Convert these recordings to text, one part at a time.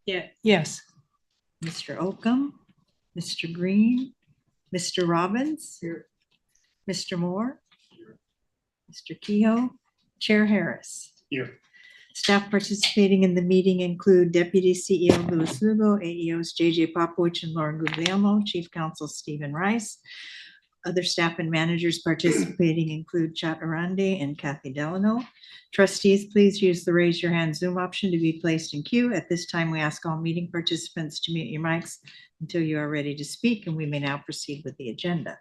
Yeah. Yes. Mr. Oakham, Mr. Green, Mr. Robbins, Here. Mr. Moore, Mr. Kehoe, Chair Harris. Here. Staff participating in the meeting include Deputy CEO Louis Lugo, AEOs JJ Popowich and Lauren Guglielmo, Chief Counsel Stephen Rice. Other staff and managers participating include Chat Arande and Kathy Delano. Trustees, please use the raise your hand Zoom option to be placed in queue. At this time, we ask all meeting participants to mute your mics until you are ready to speak, and we may now proceed with the agenda.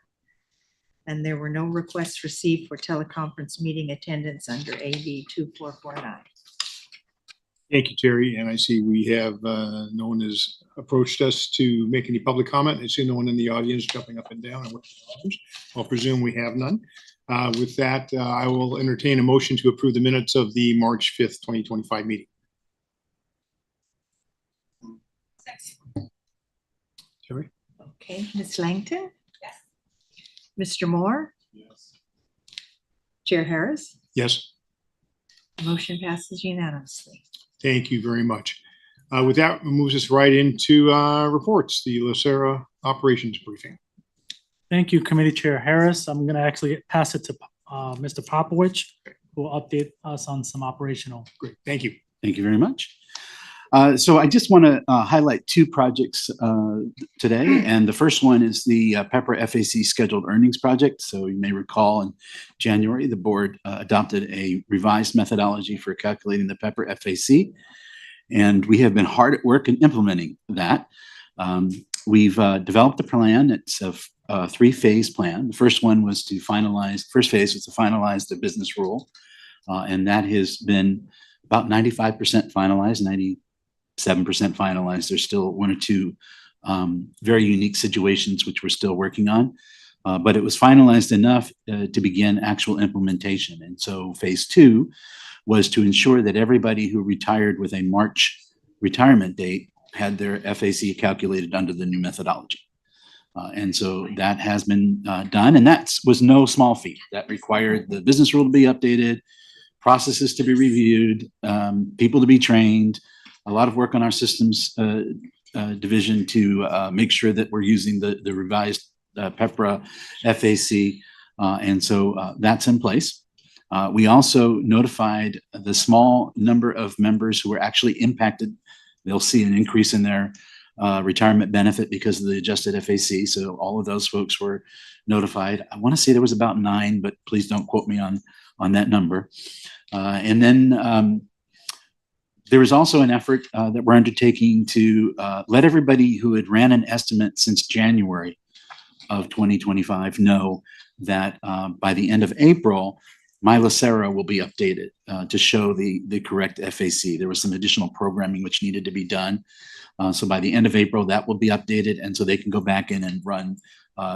And there were no requests received for teleconference meeting attendance under AB 2449. Thank you, Terry. And I see we have no one has approached us to make any public comment. I see no one in the audience jumping up and down. I'll presume we have none. With that, I will entertain a motion to approve the minutes of the March 5th, 2025 meeting. Terry? Okay, Ms. Langton? Yes. Mr. Moore? Yes. Chair Harris? Yes. Motion passes unanimously. Thank you very much. With that, moves us right into reports, the LACERA operations briefing. Thank you, Committee Chair Harris. I'm going to actually pass it to Mr. Popowich, who will update us on some operational. Great, thank you. Thank you very much. So I just want to highlight two projects today. And the first one is the PEPRA FAC scheduled earnings project. So you may recall in January, the board adopted a revised methodology for calculating the PEPRA FAC. And we have been hard at work in implementing that. We've developed a plan. It's a three-phase plan. The first one was to finalize, first phase was to finalize the business rule. And that has been about 95% finalized, 97% finalized. There's still one or two very unique situations which we're still working on, but it was finalized enough to begin actual implementation. And so phase two was to ensure that everybody who retired with a March retirement date had their FAC calculated under the new methodology. And so that has been done, and that was no small feat. That required the business rule to be updated, processes to be reviewed, people to be trained, a lot of work on our systems division to make sure that we're using the revised PEPRA FAC. And so that's in place. We also notified the small number of members who were actually impacted. They'll see an increase in their retirement benefit because of the adjusted FAC. So all of those folks were notified. I want to say there was about 9, but please don't quote me on that number. And then there was also an effort that we're undertaking to let everybody who had ran an estimate since January of 2025 know that by the end of April, my LACERA will be updated to show the correct FAC. There was some additional programming which needed to be done. So by the end of April, that will be updated, and so they can go back in and run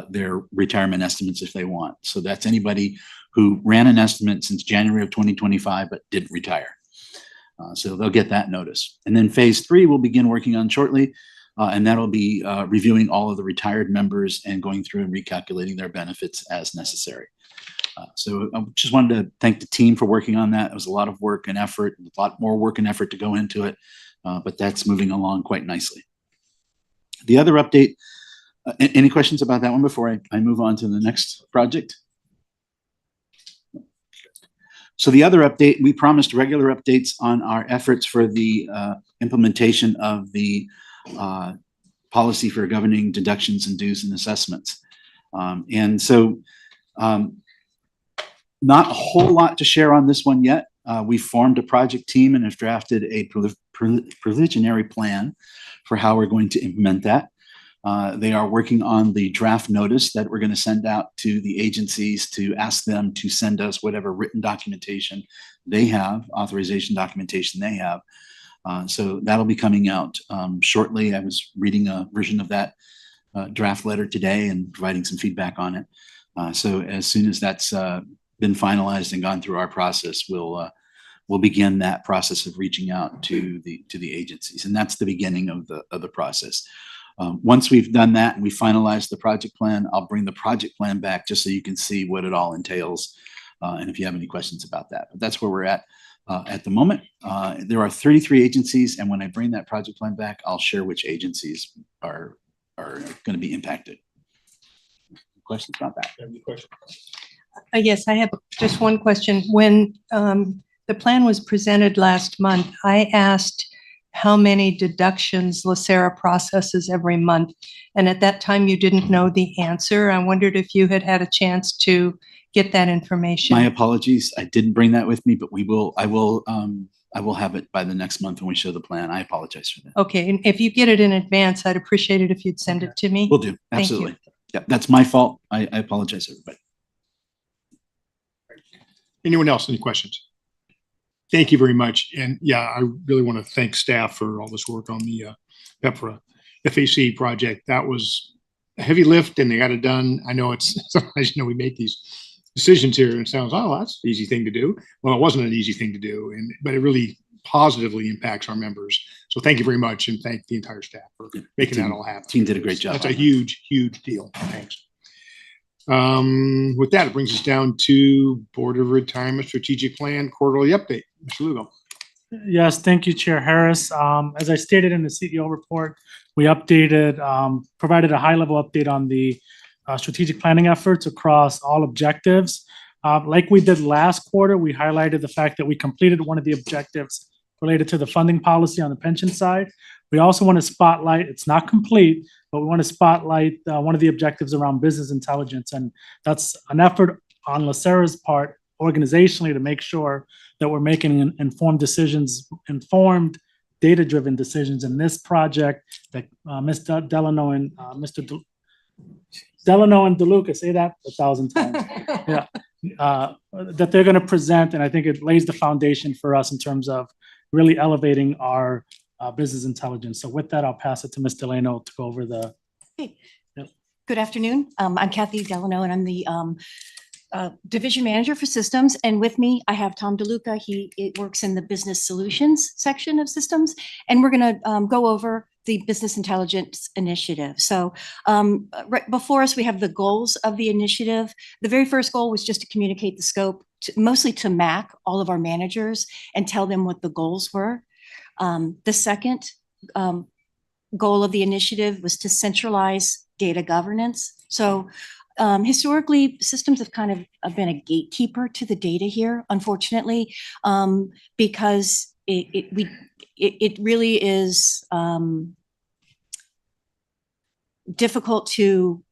their retirement estimates if they want. So that's anybody who ran an estimate since January of 2025 but didn't retire. So they'll get that notice. And then phase 3 we'll begin working on shortly, and that'll be reviewing all of the retired members and going through and recalculating their benefits as necessary. So I just wanted to thank the team for working on that. It was a lot of work and effort, a lot more work and effort to go into it, but that's moving along quite nicely. The other update, any questions about that one before I move on to the next project? So the other update, we promised regular updates on our efforts for the implementation of the policy for governing deductions and dues and assessments. And so not a whole lot to share on this one yet. We formed a project team and have drafted a preliminary plan for how we're going to implement that. They are working on the draft notice that we're going to send out to the agencies to ask them to send us whatever written documentation they have, authorization documentation they have. So that'll be coming out shortly. I was reading a version of that draft letter today and providing some feedback on it. So as soon as that's been finalized and gone through our process, we'll begin that process of reaching out to the agencies, and that's the beginning of the process. Once we've done that and we finalize the project plan, I'll bring the project plan back just so you can see what it all entails, and if you have any questions about that. But that's where we're at. at the moment. There are 33 agencies, and when I bring that project plan back, I'll share which agencies are going to be impacted. Questions about that? Any questions? Yes, I have just one question. When the plan was presented last month, I asked how many deductions LACERA processes every month. And at that time, you didn't know the answer. I wondered if you had had a chance to get that information. My apologies. I didn't bring that with me, but I will have it by the next month when we show the plan. I apologize for that. Okay, and if you get it in advance, I'd appreciate it if you'd send it to me. Will do. Thank you. Absolutely. Yeah, that's my fault. I apologize, everybody. Anyone else? Any questions? Thank you very much. And yeah, I really want to thank staff for all this work on the PEPRA FAC project. That was a heavy lift and they got it done. I know it's sometimes, we make these decisions here and it sounds, oh, that's an easy thing to do. Well, it wasn't an easy thing to do, but it really positively impacts our members. So thank you very much and thank the entire staff for making that all happen. Team did a great job. That's a huge, huge deal. Thanks. With that, it brings us down to Board of Retirement Strategic Plan Quarterly Update. Mr. Lugo. Yes, thank you, Chair Harris. As I stated in the CEO report, we updated, provided a high-level update on the strategic planning efforts across all objectives. Like we did last quarter, we highlighted the fact that we completed one of the objectives related to the funding policy on the pension side. We also want to spotlight, it's not complete, but we want to spotlight one of the objectives around business intelligence. And that's an effort on LACERA's part organizationally to make sure that we're making informed decisions, informed data-driven decisions in this project that Mr. Delano and Mr. Delano and DeLuca, say that 1,000 times. Yeah. That they're going to present. And I think it lays the foundation for us in terms of really elevating our business intelligence. So with that, I'll pass it to Ms. Delano to go over the. Hey. Good afternoon. I'm Kathy Delano, and I'm the Division Manager for Systems. And with me, I have Tom DeLuca. He works in the Business Solutions section of Systems. And we're going to go over the Business Intelligence Initiative. So right before us, we have the goals of the initiative. The very first goal was just to communicate the scope, mostly to MAC, all of our managers, and tell them what the goals were. The second goal of the initiative was to centralize data governance. So historically, systems have kind of been a gatekeeper to the data here, unfortunately, because it really is difficult to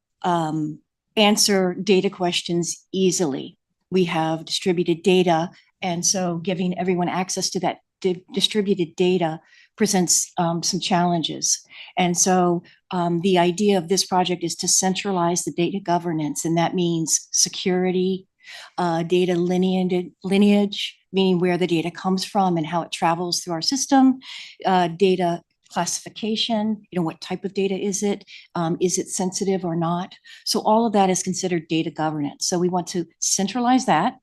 answer data questions easily. We have distributed data, and so giving everyone access to that distributed data presents some challenges. And so the idea of this project is to centralize the data governance, and that means security, data lineage, meaning where the data comes from and how it travels through our system, data classification, what type of data is it sensitive or not? So all of that is considered data governance. So we want to centralize that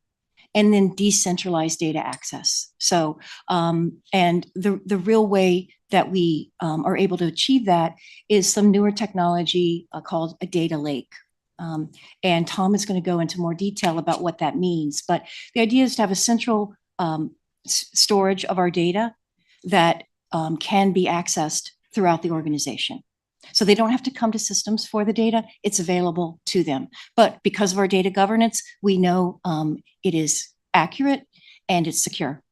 and then decentralize data access. So, and the real way that we are able to achieve that is some newer technology called a data lake. And Tom is going to go into more detail about what that means. But the idea is to have a central storage of our data that can be accessed throughout the organization. So they don't have to come to systems for the data. It's available to them. But because of our data governance, we know it is accurate and it's secure.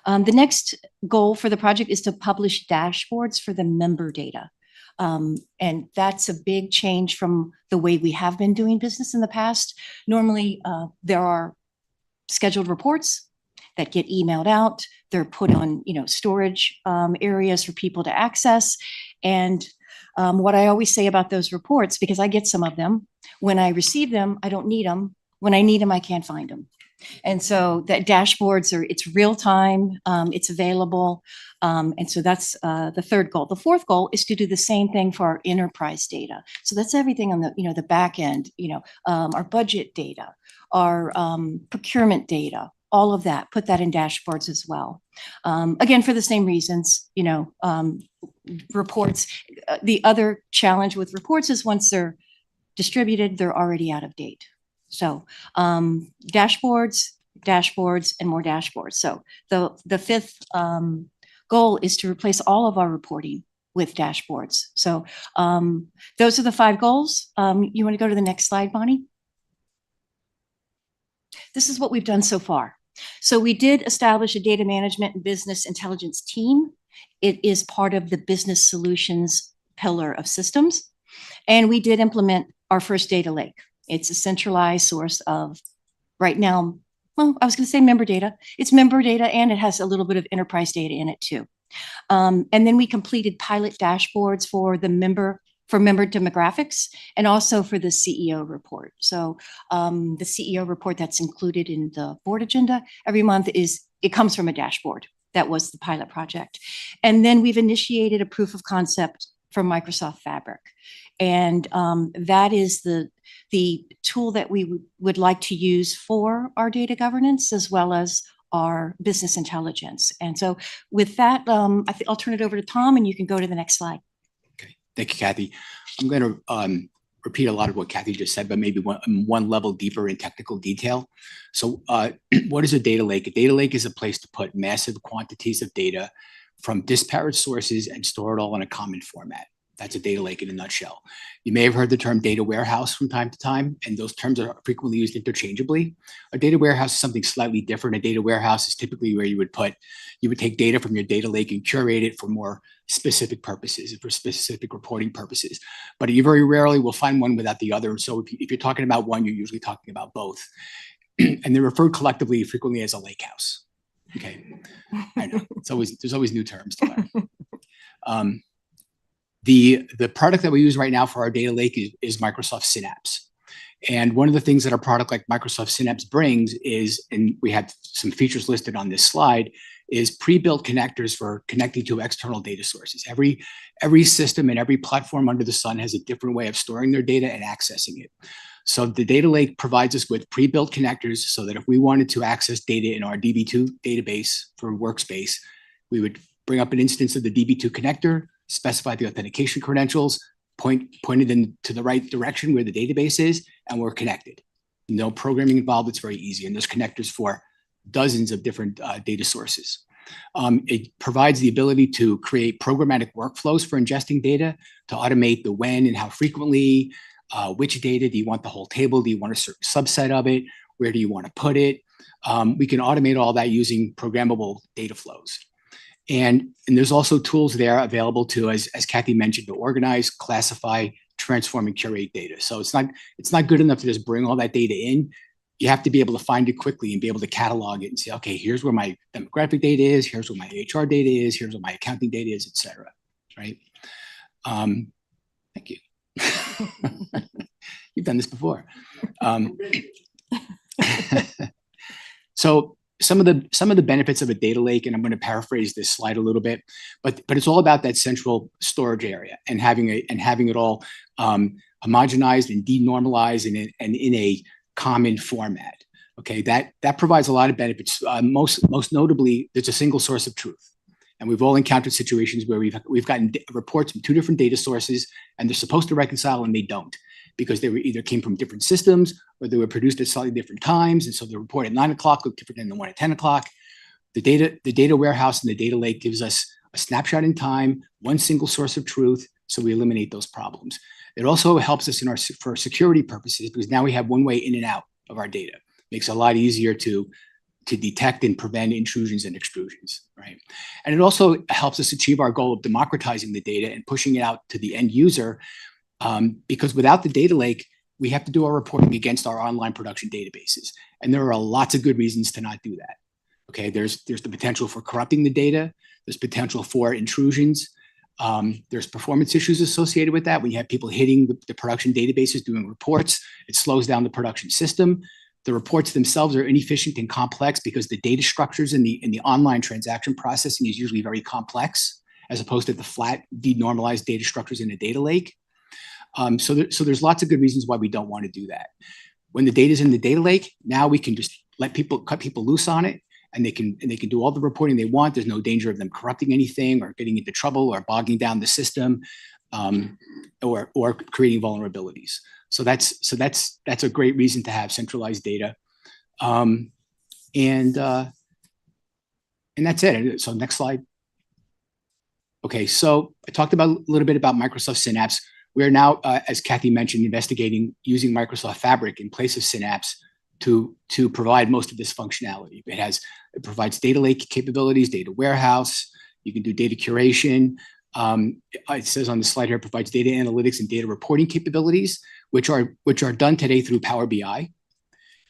The next goal for the project is to publish dashboards for the member data. And that's a big change from the way we have been doing business in the past. Normally, there are scheduled reports that get emailed out. They're put on, storage areas for people to access. And what I always say about those reports, because I get some of them, when I receive them, I don't need them. When I need them, I can't find them. And so that dashboards it's real time, it's available. And so that's the third goal. The fourth goal is to do the same thing for our enterprise data. So that's everything on the, the back end, our budget data, our procurement data, all of that, put that in dashboards as well. Again, for the same reasons, reports. The other challenge with reports is once they're distributed, they're already out of date. So dashboards, dashboards and more dashboards. So the fifth goal is to replace all of our reporting with dashboards. So those are the 5 goals. You want to go to the next slide, Bonnie? This is what we've done so far. So we did establish a data management and business intelligence team. It is part of the business solutions pillar of systems. And we did implement our first data lake. It's a centralized source of, right now, well, I was going to say member data. It's member data, and it has a little bit of enterprise data in it too. And then we completed pilot dashboards for member demographics and also for the CEO report. So the CEO report that's included in the board agenda every month it comes from a dashboard. That was the pilot project. And then we've initiated a proof of concept for Microsoft Fabric. And that is the tool that we would like to use for our data governance as well as our business intelligence. And so with that, I think I'll turn it over to Tom, and you can go to the next slide. Okay, thank you, Kathy. I'm going to repeat a lot of what Kathy just said, but maybe one level deeper in technical detail. So what is a data lake? A data lake is a place to put massive quantities of data from disparate sources and store it all in a common format. That's a data lake in a nutshell. You may have heard the term data warehouse from time to time, and those terms are frequently used interchangeably. A data warehouse is something slightly different. A data warehouse is typically where you would take data from your data lake and curate it for more specific purposes, for specific reporting purposes. But you very rarely will find one without the other. So if you're talking about one, you're usually talking about both. And they're referred collectively frequently as a lake house. Okay, I know, there's always new terms to learn. The product that we use right now for our data lake is Microsoft Synapse. And one of the things that a product like Microsoft Synapse brings is, and we have some features listed on this slide, is pre-built connectors for connecting to external data sources. Every system and every platform under the sun has a different way of storing their data and accessing it. So the data lake provides us with pre-built connectors so that if we wanted to access data in our DB2 database for Workspace, we would bring up an instance of the DB2 connector, specify the authentication credentials, pointed in to the right direction where the database is, and we're connected. No programming involved. It's very easy. And there's connectors for dozens of different data sources. It provides the ability to create programmatic workflows for ingesting data, to automate the when and how frequently, which data. Do you want the whole table? Do you want a certain subset of it? Where do you want to put it? We can automate all that using programmable data flows. And there's also tools there available to, as Kathy mentioned, to organize, classify, transform, and curate data. So it's not good enough to just bring all that data in. You have to be able to find it quickly and be able to catalog it and say, okay, here's where my demographic data is, here's where my HR data is, here's where my accounting data is, et cetera, right? Thank you. You've done this before. So some of the benefits of a data lake, and I'm going to paraphrase this slide a little bit, but it's all about that central storage area and having it all homogenized and denormalized and in a common format. Okay, that provides a lot of benefits. Most notably, there's a single source of truth, and we've all encountered situations where we've gotten reports from 2 different data sources, and they're supposed to reconcile and they don't, because they were either came from different systems or they were produced at slightly different times. And so the report at 9 o'clock looked different than the one at 10 o'clock. The data warehouse and the data lake gives us a snapshot in time, one single source of truth. So we eliminate those problems. It also helps us for security purposes, because now we have one way in and out of our data. Makes it a lot easier to detect and prevent intrusions and extrusions, right? And it also helps us achieve our goal of democratizing the data and pushing it out to the end user. Because without the data lake, we have to do our reporting against our online production databases. And there are lots of good reasons to not do that. Okay, there's the potential for corrupting the data. There's potential for intrusions. There's performance issues associated with that. When you have people hitting the production databases doing reports, it slows down the production system. The reports themselves are inefficient and complex because the data structures in the online transaction processing is usually very complex, as opposed to the flat, denormalized data structures in a data lake. So there's lots of good reasons why we don't want to do that. When the data is in the data lake, now we can just cut people loose on it, and they can do all the reporting they want. There's no danger of them corrupting anything or getting into trouble or bogging down the system, or creating vulnerabilities. So that's a great reason to have centralized data. And that's it. So next slide. Okay, so I talked about a little bit about Microsoft Synapse. We are now, as Kathy mentioned, investigating using Microsoft Fabric in place of Synapse to provide most of this functionality. It provides data lake capabilities, data warehouse. You can do data curation. It says on the slide here, it provides data analytics and data reporting capabilities, which are done today through Power BI.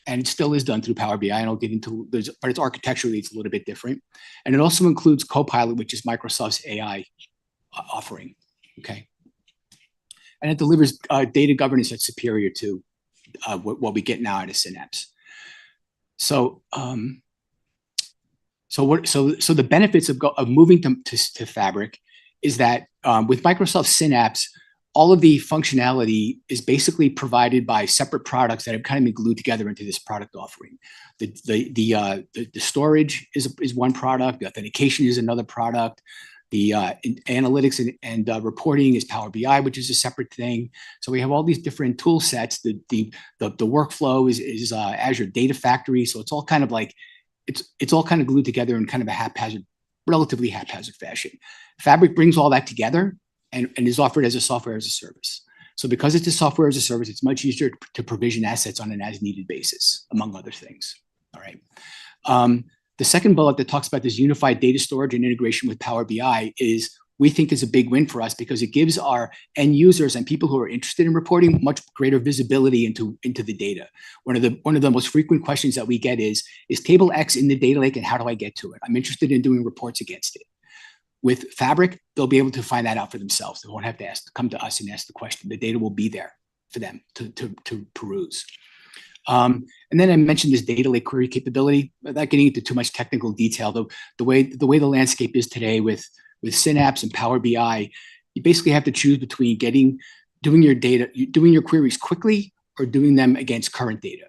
And it still is done through Power BI, and I'll get into those, but it's architecturally, it's a little bit different. And it also includes Copilot, which is Microsoft's AI offering, okay? And it delivers data governance that's superior to what we get now out of Synapse. So, so the benefits of moving to Fabric is that with Microsoft Synapse, all of the functionality is basically provided by separate products that have kind of been glued together into this product offering. The storage is one product, the authentication is another product, the analytics and reporting is Power BI, which is a separate thing. So we have all these different tool sets. The workflow is Azure Data Factory. So it's all kind of like, it's all kind of glued together in kind of a relatively haphazard fashion. Fabric brings all that together and is offered as a software as a service. So because it's a software as a service, it's much easier to provision assets on an as needed basis, among other things. All right. The second bullet that talks about this unified data storage and integration with Power BI we think is a big win for us because it gives our end users and people who are interested in reporting much greater visibility into the data. One of the most frequent questions that we get is table X in the data lake and how do I get to it? I'm interested in doing reports against it. With Fabric, they'll be able to find that out for themselves. They won't have to come to us and ask the question. The data will be there for them to peruse. And then I mentioned this data lake query capability. Without getting into too much technical detail, the way the landscape is today with Synapse and Power BI, you basically have to choose between doing your queries quickly or doing them against current data,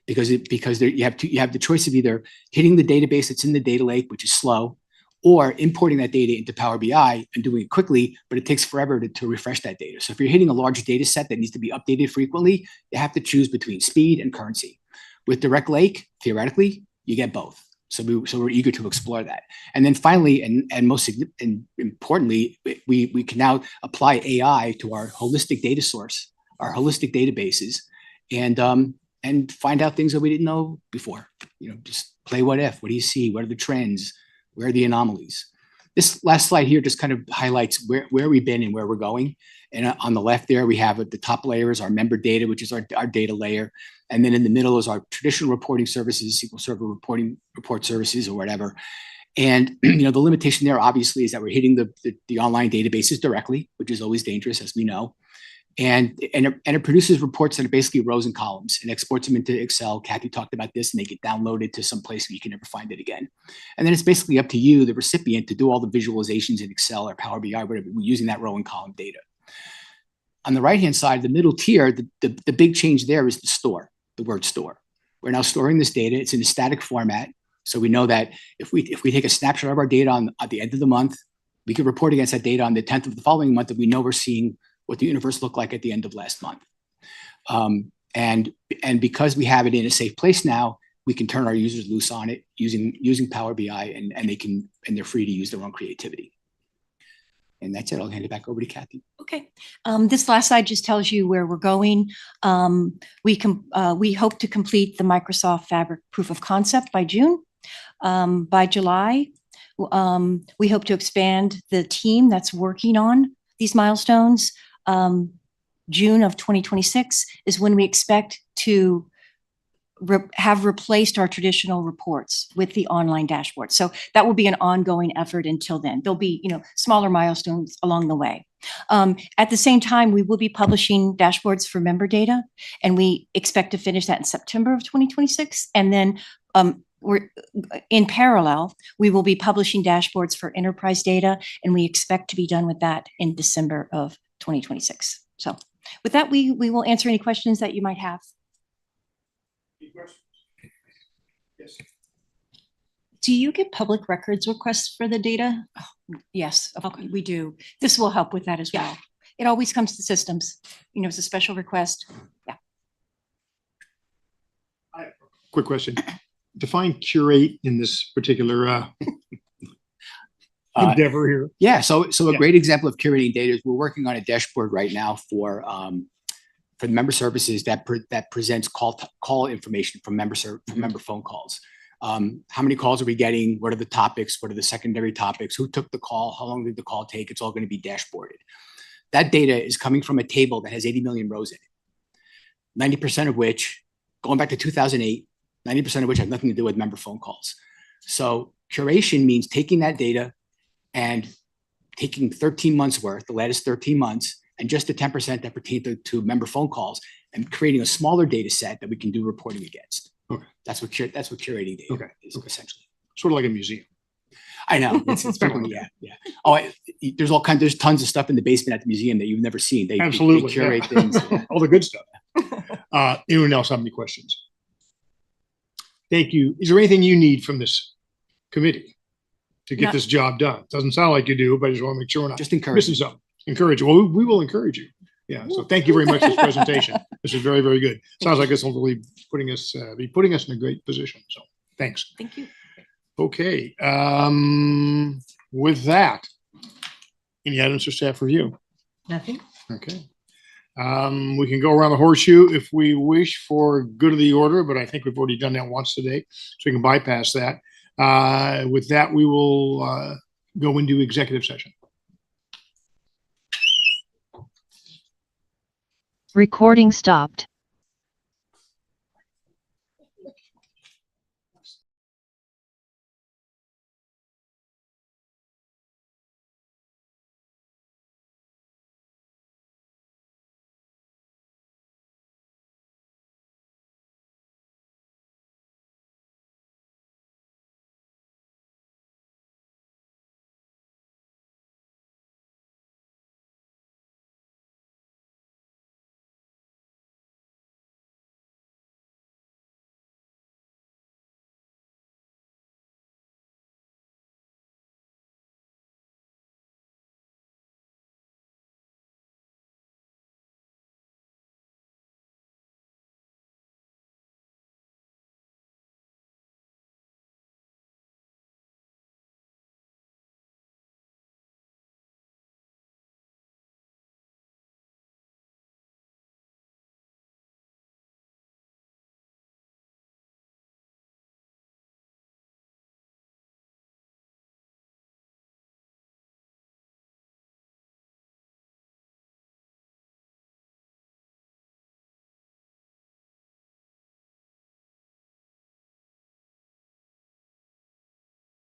because you have the choice of either hitting the database that's in the data lake, which is slow, or importing that data into Power BI and doing it quickly, but it takes forever to refresh that data. So if you're hitting a large data set that needs to be updated frequently, you have to choose between speed and currency. With Direct Lake, theoretically, you get both. So we're eager to explore that. And then finally, and most importantly, we can now apply AI to our holistic data source, our holistic databases, and find out things that we didn't know before. Just play what if. What do you see? What are the trends? Where are the anomalies? This last slide here just kind of highlights where we've been and where we're going. And on the left there, we have at the top layer is our member data, which is our data layer. And then in the middle is our traditional reporting services, SQL Server report services or whatever. And the limitation there obviously is that we're hitting the online databases directly, which is always dangerous, as we know. And it produces reports that are basically rows and columns and exports them into Excel. Kathy talked about this, and they get downloaded to some place where you can never find it again. And then it's basically up to you, the recipient, to do all the visualizations in Excel or Power BI, whatever, using that row and column data. On the right-hand side, the middle tier, the big change there is the word store. We're now storing this data. It's in a static format. So we know that if we take a snapshot of our data at the end of the month, we can report against that data on the 10th of the following month, and we know we're seeing what the universe looked like at the end of last month. And because we have it in a safe place now, we can turn our users loose on it using Power BI, and they're free to use their own creativity. And that's it. I'll hand it back over to Kathy. Okay. This last slide just tells you where we're going. We hope to complete the Microsoft Fabric proof of concept by June. By July, we hope to expand the team that's working on these milestones. June of 2026 is when we expect to have replaced our traditional reports with the online dashboard. So that will be an ongoing effort until then. There'll be, smaller milestones along the way. At the same time, we will be publishing dashboards for member data, and we expect to finish that in September of 2026. And then in parallel, we will be publishing dashboards for enterprise data, and we expect to be done with that in December of 2026. So with that, we will answer any questions that you might have. Any questions? Yes. Do you get public records requests for the data? Yes, we do. This will help with that as well. It always comes to systems. It's a special request. Yeah. Quick question. define curate in this particular endeavor here. Yeah, so a Yeah. great example of curating data is we're working on a dashboard right now for the member services that presents call information from member phone calls. How many calls are we getting? What are the topics? What are the secondary topics? Who took the call? How long did the call take? It's all going to be dashboarded. That data is coming from a table that has 80 million rows in it. 90% of which, going back to 2008, 90% of which have nothing to do with member phone calls. So curation means taking that data and taking 13 months worth, the latest 13 months, and just the 10% that pertain to member phone calls, and creating a smaller data set that we can do reporting against. Okay. That's what curating data Okay. is Okay. essentially. Sort of like a museum. I know. It's definitely, yeah. Oh, there's tons of stuff in the basement at the museum that you've never seen. They Absolutely. curate yeah. things. Yeah. All the good stuff. Anyone else have any questions? Thank you. Is there anything you need from this committee to get No. this job done? Doesn't sound like you do, but I just want to make sure we're not Just encourage. missing something. Encourage you. Well, we will encourage you. Yeah. So thank you very much for this presentation. This is very, very good. Sounds like this will really be putting us in a great position. So thanks. Thank you. Okay. With that, any items for staff review? Nothing? Okay. We can go around the horseshoe if we wish for good of the order, but I think we've already done that once today, so we can bypass that. With that, we will go into executive session. Recording stopped.